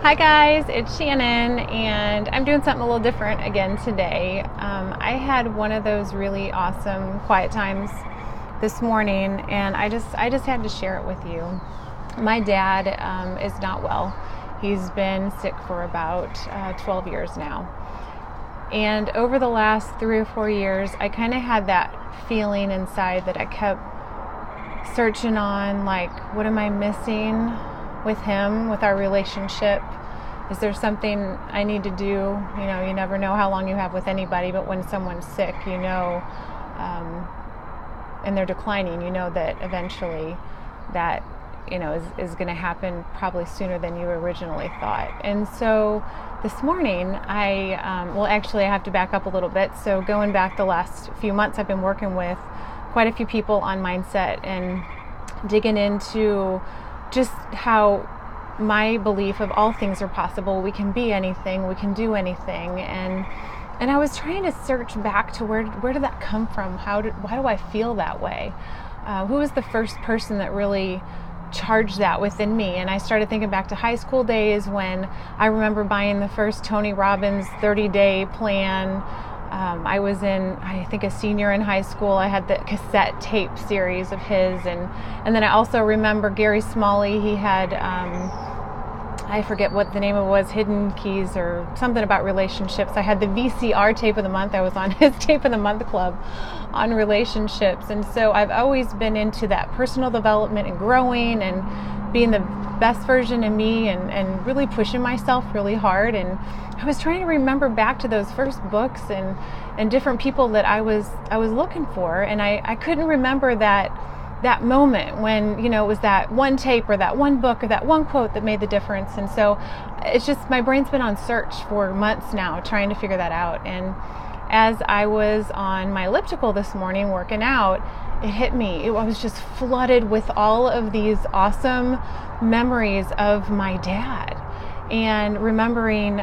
Hi guys, it's Shannon, and I'm doing something a little different again today. I had one of those really awesome quiet times this morning, and I just had to share it with you. My dad is not well. He's been sick for about 12 years now. And over the last 3 or 4 years, I kind of had that feeling inside that I kept searching on, like, what am I missing with him, with our relationship? Is there something I need to do? You know, you never know how long you have with anybody, but when someone's sick, you know, and they're declining, you know that eventually that, you know, is going to happen probably sooner than you originally thought. And so this morning, I have to back up a little bit. So going back the last few months, I've been working with quite a few people on mindset and digging into just how my belief of all things are possible. We can be anything, we can do anything, and I was trying to search back to where did that come from? Why do I feel that way? Who was the first person that really charged that within me? And I started thinking back to high school days when I remember buying the first Tony Robbins 30-day plan. I was I think a senior in high school. I had the cassette tape series of his, and then I also remember Gary Smalley. He had, I forget what the name of it was, Hidden Keys or something about relationships. I had the VCR tape of the month. I was on his tape of the month club on relationships. And so I've always been into that personal development and growing and being the best version of me and really pushing myself really hard. And I was trying to remember back to those first books and different people that I was looking for, and I couldn't remember that moment when, you know, it was that one tape or that one book or that one quote that made the difference. And so it's just, my brain's been on search for months now trying to figure that out. And as I was on my elliptical this morning working out, it hit me. I was just flooded with all of these awesome memories of my dad, and remembering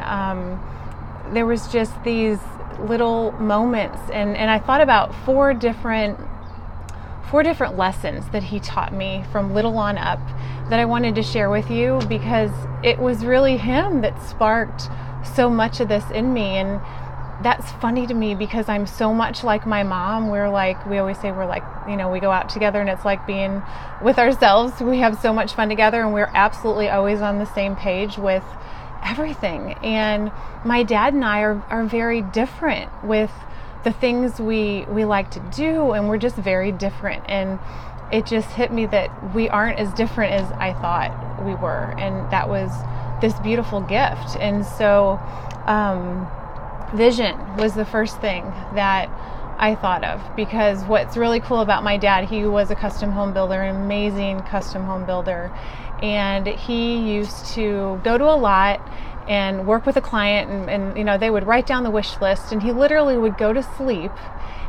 there was just these little moments, and I thought about four different lessons that he taught me from little on up that I wanted to share with you, because it was really him that sparked so much of this in me. And that's funny to me because I'm so much like my mom. We always say we're like, you know, we go out together and it's like being with ourselves. We have so much fun together, and we're absolutely always on the same page with everything. And my dad and I are very different with the things we like to do, and we're just very different. And it just hit me that we aren't as different as I thought we were, and that was this beautiful gift. And so vision was the first thing that I thought of, because what's really cool about my dad, he was a custom home builder, an amazing custom home builder, and he used to go to a lot and work with a client, and you know, they would write down the wish list, and he literally would go to sleep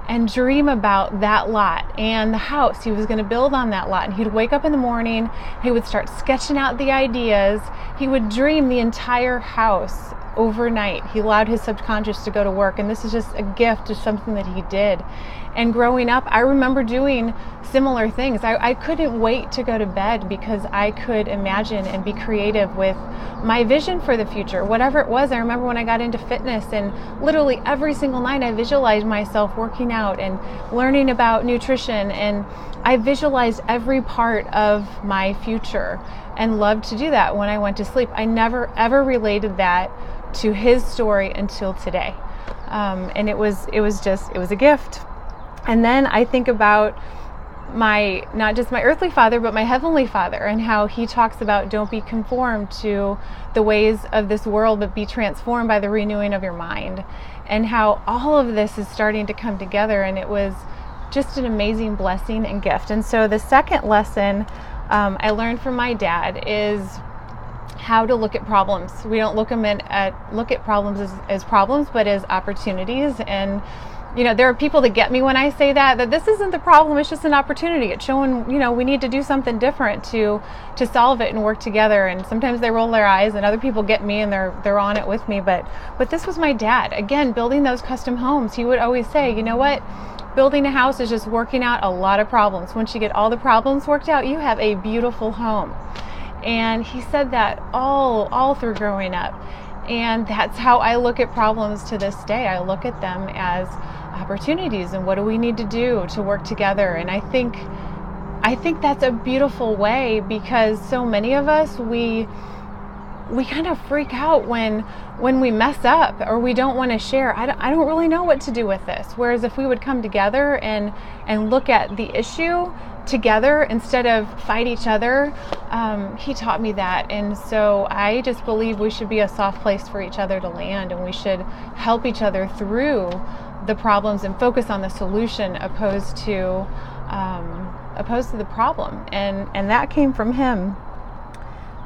and dream about that lot and the house he was going to build on that lot. And he'd wake up in the morning, he would start sketching out the ideas, he would dream the entire house overnight. He allowed his subconscious to go to work, and this is just a gift of something that he did. And growing up, I remember doing similar things. I couldn't wait to go to bed because I could imagine and be creative with my vision for the future, whatever it was. I remember when I got into fitness, and literally every single night I visualized myself working out and learning about nutrition, and I visualized every part of my future and loved to do that when I went to sleep. I never ever related that to his story until today. And it was a gift. And then I think about not just my earthly father, but my heavenly father, and how he talks about, don't be conformed to the ways of this world, but be transformed by the renewing of your mind, and how all of this is starting to come together. And it was just an amazing blessing and gift. And so the second lesson I learned from my dad is how to look at problems. We don't look at problems as problems, but as opportunities. And you know, there are people that get me when I say that this isn't the problem, it's just an opportunity. It's showing, you know, we need to do something different to solve it and work together. And sometimes they roll their eyes, and other people get me and they're on it with me. But this was my dad. Again, building those custom homes. He would always say, you know what? Building a house is just working out a lot of problems. Once you get all the problems worked out, you have a beautiful home. And he said that all through growing up. And that's how I look at problems to this day. I look at them as opportunities, and what do we need to do to work together. And I think that's a beautiful way, because so many of us, we kind of freak out when we mess up, or we don't want to share. I don't really know what to do with this. Whereas if we would come together and look at the issue together instead of fight each other, he taught me that. And so I just believe we should be a soft place for each other to land, and we should help each other through the problems and focus on the solution opposed to the problem. And that came from him.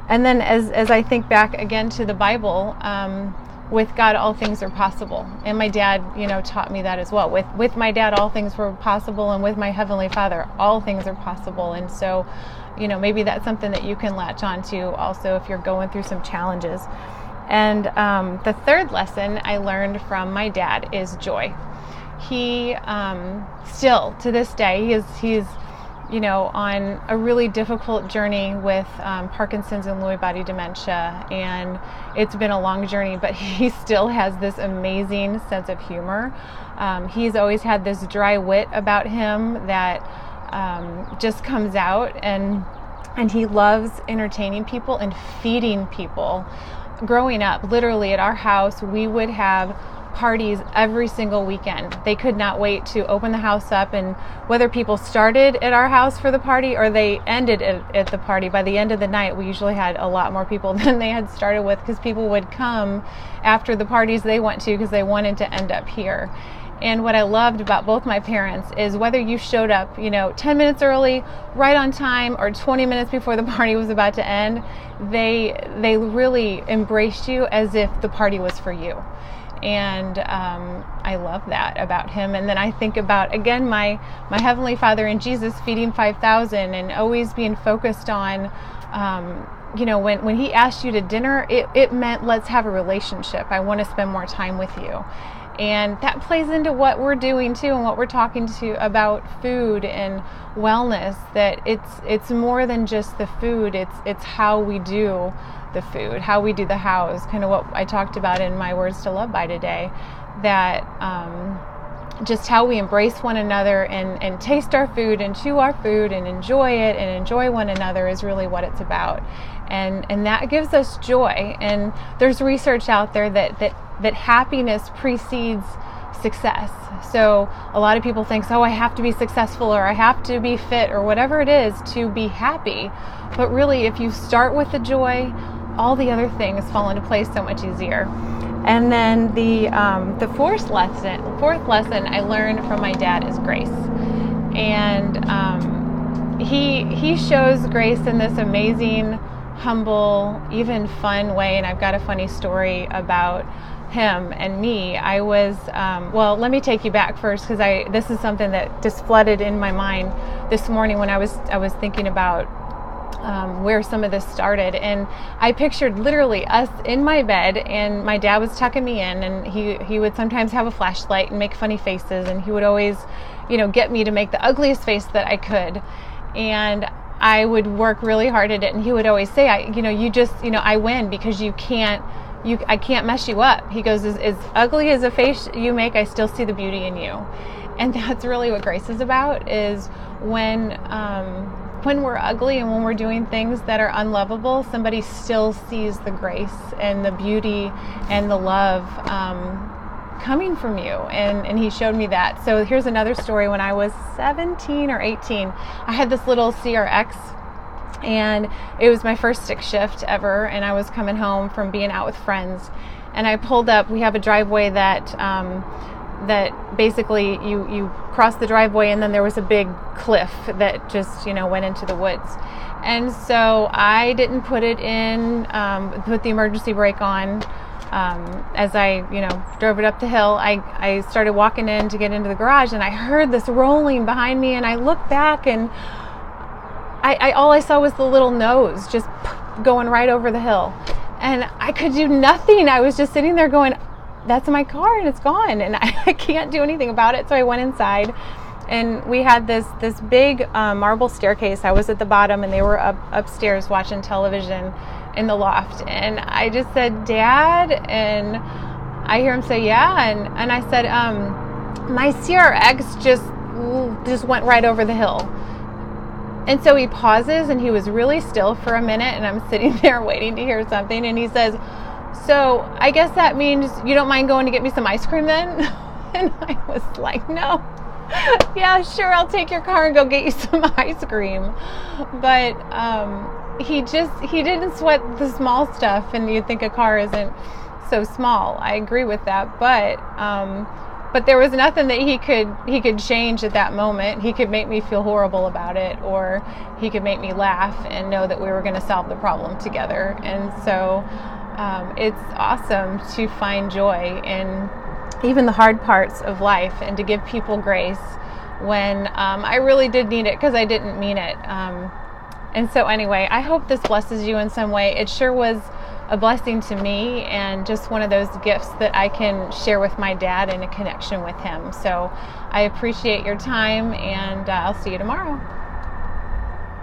And then as I think back again to the Bible, with God all things are possible. And my dad, taught me that as well. With my dad all things were possible, and with my Heavenly Father all things are possible. And so, maybe that's something that you can latch on to also if you're going through some challenges. And the third lesson I learned from my dad is joy. He still to this day, he's on a really difficult journey with Parkinson's and Lewy body dementia, and it's been a long journey, but he still has this amazing sense of humor. He's always had this dry wit about him that just comes out, and he loves entertaining people and feeding people. Growing up, literally at our house, we would have parties every single weekend. They could not wait to open the house up, and whether people started at our house for the party or they ended at the party, by the end of the night we usually had a lot more people than they had started with, because people would come after the parties they went to because they wanted to end up here. And what I loved about both my parents is whether you showed up 10 minutes early, right on time, or 20 minutes before the party was about to end, they really embraced you as if the party was for you. And I love that about him. And then I think about, again, my Heavenly Father and Jesus feeding 5,000, and always being focused on, when he asked you to dinner, it meant, let's have a relationship. I want to spend more time with you. And that plays into what we're doing too, and what we're talking to about food and wellness, that it's more than just the food. It's how we do the food, how we do the hows, kind of what I talked about in my Words to Love by today, that just how we embrace one another and taste our food and chew our food and enjoy it and enjoy one another is really what it's about. And that gives us joy. And there's research out there that happiness precedes success. So a lot of people think, I have to be successful, or I have to be fit, or whatever it is to be happy. But really, if you start with the joy, all the other things fall into place so much easier. And then the fourth lesson I learned from my dad is grace. And he shows grace in this amazing, humble, even fun way. And I've got a funny story about him and me. I was, let me take you back first, because this is something that just flooded in my mind this morning when I was thinking about where some of this started. And I pictured literally us in my bed, and my dad was tucking me in, and he would sometimes have a flashlight and make funny faces, and he would always, get me to make the ugliest face that I could. And I would work really hard at it, and he would always say, I win because I can't mess you up. He goes, as ugly as a face you make, I still see the beauty in you. And that's really what grace is about, is when we're ugly and when we're doing things that are unlovable, somebody still sees the grace and the beauty and the love coming from you. And he showed me that. So here's another story. When I was 17 or 18, I had this little CRX, and it was my first stick shift ever, and I was coming home from being out with friends, and I pulled up. We have a driveway that basically you cross the driveway, and then there was a big cliff that just went into the woods. And so I didn't put it in, put the emergency brake on. As I drove it up the hill, I started walking in to get into the garage, and I heard this rolling behind me, and I looked back, and all I saw was the little nose just going right over the hill, and I could do nothing. I was just sitting there going, that's my car and it's gone, and I can't do anything about it. So I went inside, And we had this big marble staircase. I was at the bottom, and they were upstairs watching television in the loft. And I just said, Dad, and I hear him say, yeah. And I said, my CRX just went right over the hill. And so he pauses, and he was really still for a minute, and I'm sitting there waiting to hear something. And he says, so I guess that means you don't mind going to get me some ice cream then? And I was like, no. Yeah, sure, I'll take your car and go get you some ice cream. But he didn't sweat the small stuff, and you'd think a car isn't so small. I agree with that, but there was nothing that he could change at that moment. He could make me feel horrible about it, or he could make me laugh and know that we were going to solve the problem together. And so it's awesome to find joy in even the hard parts of life, and to give people grace when I really did need it, because I didn't mean it. And so anyway, I hope this blesses you in some way. It sure was a blessing to me, and just one of those gifts that I can share with my dad in a connection with him. So I appreciate your time, and I'll see you tomorrow.